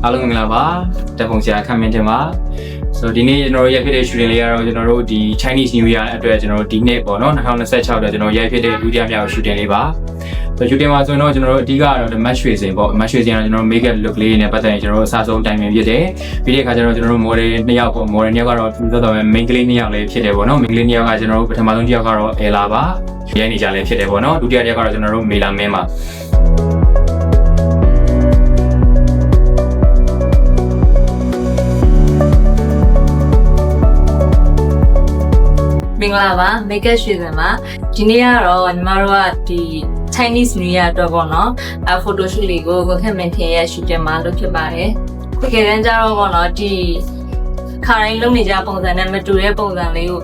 အားလုံးမင်္ဂလာပါတက်ပုံဆရာခံမင်းတင်ပါဆိုတော့ဒီနေ့ကျွန်တော်တို့ရိုက်ဖြစ်တဲ့ shooting လေးကတော့ကျွန်တော်တို့ဒီ Chinese New Year အတွက်ကျွန်တော်တို့ဒီနေ့ပေါ့နော်2026အတွက်ကျွန်တော်ရိုက်ဖြစ်တဲ့ဒုတိယမြောက် shooting လေးပါဆို shooting မှာဆိုတော့ကျွန်တော်တို့အဓိကကတော့ match ရွှေစင်ပေါ့ match ရွှေစင်ကကျွန်တော်တို့ make up look လေးနဲ့ပတ်သက်ရင်ကျွန်တော်တို့အစားဆုံးတိုင်ပင်ဖြစ်တယ်ပြီးတဲ့အခါကျတော့ကျွန်တော်တို့ model 2ယောက်ပေါ့ model 2ယောက်ကတော့သူတို့တော့ main ကလေး2ယောက်လေးဖြစ်တယ်ပေါ့နော် main ကလေး2ယောက်ကကျွန်တော်တို့ပထမဆုံးတစ်ယောက်ကတော့ Ella ပါရိုက်နေကြလေးဖြစ်တယ်ပေါ့နော်ဒုတိယတစ်ယောက်ကတော့ကျွန်တော်တို့ Mela Min ပါမင်္ဂလာပါ make up ရွှေစင်ပါဒီနေ့ကတော့ညီမတို့ကဒီ Chinese New Year အတွက်ပေါ့နော်photo shoot လေးကိုခက်မင်းထင်ရဲ့ shooting မှာလုပ်ဖြစ်ပါတယ်တကယ်တမ်းကျတော့ပေါ့နော်ဒီခါတိုင်းလုပ်နေကြပုံစံနဲ့မတူတဲ့ပုံစံလေးကို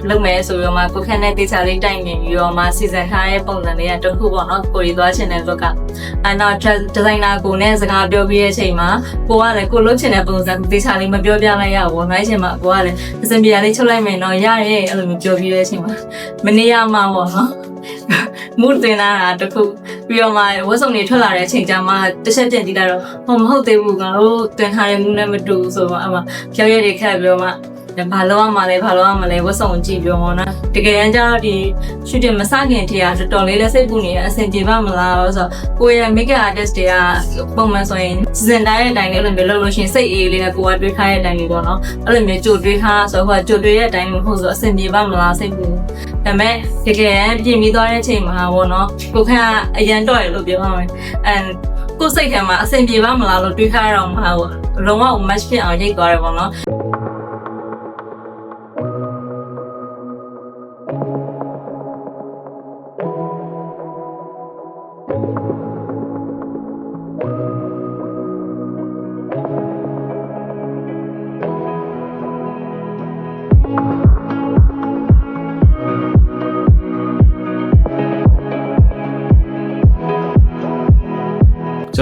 လုပ်မယ်ဆိုတော့မှကိုခက်နဲ့တေချာလေးတိုင်နေပြီးတော့မှစီစဉ်ထားတဲ့ပုံစံလေးကတခုပေါ့နော်ကိုရီသွားချင်တဲ့လောက်ကနောက်ဒီဇိုင်နာကိုနဲ့စကားပြောပြီးတဲ့အချိန်မှာကိုကလည်းကိုလုပ်ချင်တဲ့ပုံစံတေချာလေးမပြောပြလိုက်ရဘူး။နိုင်ချင်မှာကိုကလည်းအစင်ပြာလေးချုပ်လိုက်မယ်တော့ရရဲ့အဲ့လိုမျိုးပြောပြီးတဲ့အချိန်မှာမနေရမှာပေါ့နော်မူတင်လာတာတခုပြီးတော့မှဝတ်စုံတွေထွက်လာတဲ့အချိန်ကျမှတစ်ချက်ပြန်ကြည့်လိုက်တော့ဟောမဟုတ်သေးဘူးကတော့တင်ထားတဲ့မူနဲ့မတူဆိုတော့အမှကြောက်ရည်ခက်ပြီးတော့မှဘာလို့ရမှာလဲဝတ်စုံကြည့်ပြောတော့နော်တကယ်တမ်းကျတော့ဒီ shooting မစခင်တည်းကတော်တော်လေးလက်စိတ်ပူနေတဲ့အဆင်ပြေပါမလားဆိုတော့ကိုရဲ့ makeup artist တွေကပုံမှန်ဆိုရင်စီစဉ်တိုင်းတဲ့အတိုင်းလေးအဲ့လိုမျိုးလုပ်လို့ရှိရင်စိတ်အေးလေးနဲ့ကိုကတွေးထားတဲ့အတိုင်းလေးပေါ့နော်အဲ့လိုမျိုးကြိုတွေးထားဆိုတော့ကြိုတွေးတဲ့အတိုင်းမဟုတ်ဆိုအဆင်ပြေပါမလားစိတ်ပူဒါပေမဲ့တကယ်ပြင်ပြီးသွားတဲ့အချိန်မှာပေါ့နော်ကိုခန့်အရန်တော့ရလို့ပြောရမယ်ကိုစိတ်ထဲမှာအဆင်ပြေပါမလားလို့တွေးထားရအောင်မဟုတ်လုံးဝ match ဖြစ်အောင်ရိတ်သွားတယ်ပေါ့နော်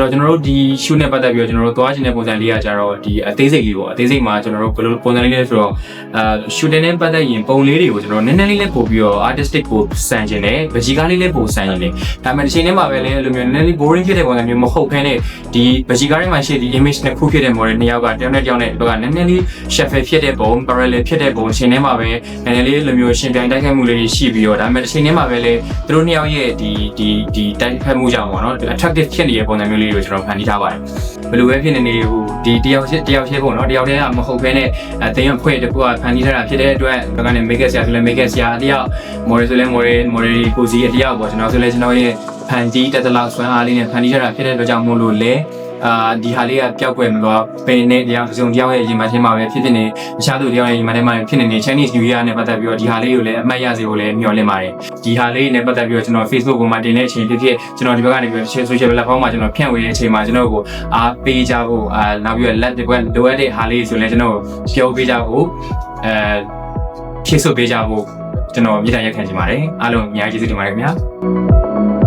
ဆိုတော့ကျွန်တော်တို့ဒီ shoot နဲ့ပတ်သက်ပြီးတော့ကျွန်တော်တို့သွားချင်တဲ့ပုံစံလေးကကြတော့ဒီအသေးစိတ်လေးပေါ့အသေးစိတ်မှာကျွန်တော်တို့ဘယ်လိုပုံစံလေးလဲဆိုတော့shooting နဲ့ပတ်သက်ရင်ပုံလေးတွေကိုကျွန်တော်နည်းနည်းလေးပို့ပြီးတော့ artistic ကိုစမ်းချင်တယ်ဗကြီးကားလေးပို့စမ်းချင်တယ်ဒါပေမဲ့ဒီချိန်ထဲမှာပဲလေအဲ့လိုမျိုးနည်းနည်းလေး boring ဖြစ်တဲ့ပုံစံမျိုးမဟုတ်ဘဲနဲ့ဒီဗကြီးကားထဲမှာရှိတဲ့ image နဲ့ခုဖြစ်တဲ့ model 2ယောက်ကတယောက်နဲ့တယောက်နဲ့ဘက်ကနည်းနည်းလေး shuffle ဖြစ်တဲ့ပုံ parallel ဖြစ်တဲ့ပုံချိန်ထဲမှာပဲနည်းနည်းလေးလိုမျိုးရှင်ပြိုင်တိုက်ခိုက်မှုလေးတွေရှိပြီးတော့ဒါပေမဲ့ဒီချိန်ထဲမှာပဲလေသူတို့2ယောက်ရဲ့ဒီတိုက်ခိုက်မှုကြောင့်ပေါ့နော် attractive ဖြစ်နေတဲ့ပုံစံမျိုးလေးကိုကျွန်တော်ဖန်တီးထားပါတယ်ဘယ်လိုပဲဖြစ်နေနေဟိုဒီတယောက်ချင်းပေါ့နော်တယောက်တည်းကမဟုတ်ဘဲနဲ့အသိရဖွဲ့တကူကဖန်တီးထားတာဖြစ်တဲ့အတွက်ဒါကနေ make up ဆရာဆိုလဲ make up ဆရာအတယောက် model ဆိုလဲ model ကိုစီအတယောက်ပေါ့ကျွန်တော်ဆိုလဲကျွန်တော်ရဲ့ဖန်တီးတက်တလောက်ဆွမ်းအားလေးနဲ့ဖန်တီးထားတာဖြစ်တဲ့အတွက်ကြောင့်မို့လို့လဲဒီဟာလေးကပျောက်ကွယ်မသွားပင်နဲ့တရားစုံတယောက်ရဲ့ရင်မထဲမှာပဲဖြစ်နေတခြားသူတယောက်ရဲ့ရင်မထဲမှာဖြစ်နေ Chinese New Year နဲ့ပတ်သက်ပြီးတော့ဒီဟာလေးကိုလည်းအမှတ်ရစေဖို့လည်းမျှော်လင့်ပါတယ်ဒီဟာလေးနဲ့ပတ်သက်ပြီးတော့ကျွန်တော် Facebook ပေါ်မှာတင်တဲ့အချိန်ဖြစ်ကျွန်တော်ဒီဘက်ကနေပြီး social platform မှာကျွန်တော်ဖြန့်ဝေတဲ့အချိန်မှာကျွန်တော်ကိုအားပေးကြဖို့နောက်ပြီးတော့ let ဒီဘက်လိုအပ်တဲ့ဟာလေးဆိုလည်းကျွန်တော်ပြောပေးကြဖို့ဖြည့်ဆို့ပေးကြဖို့ကျွန်တော်မြေတ္တားရက်ခံချင်ပါတယ်အားလုံးအများကြီးကျေးဇူးတင်ပါတယ်ခင်ဗျာ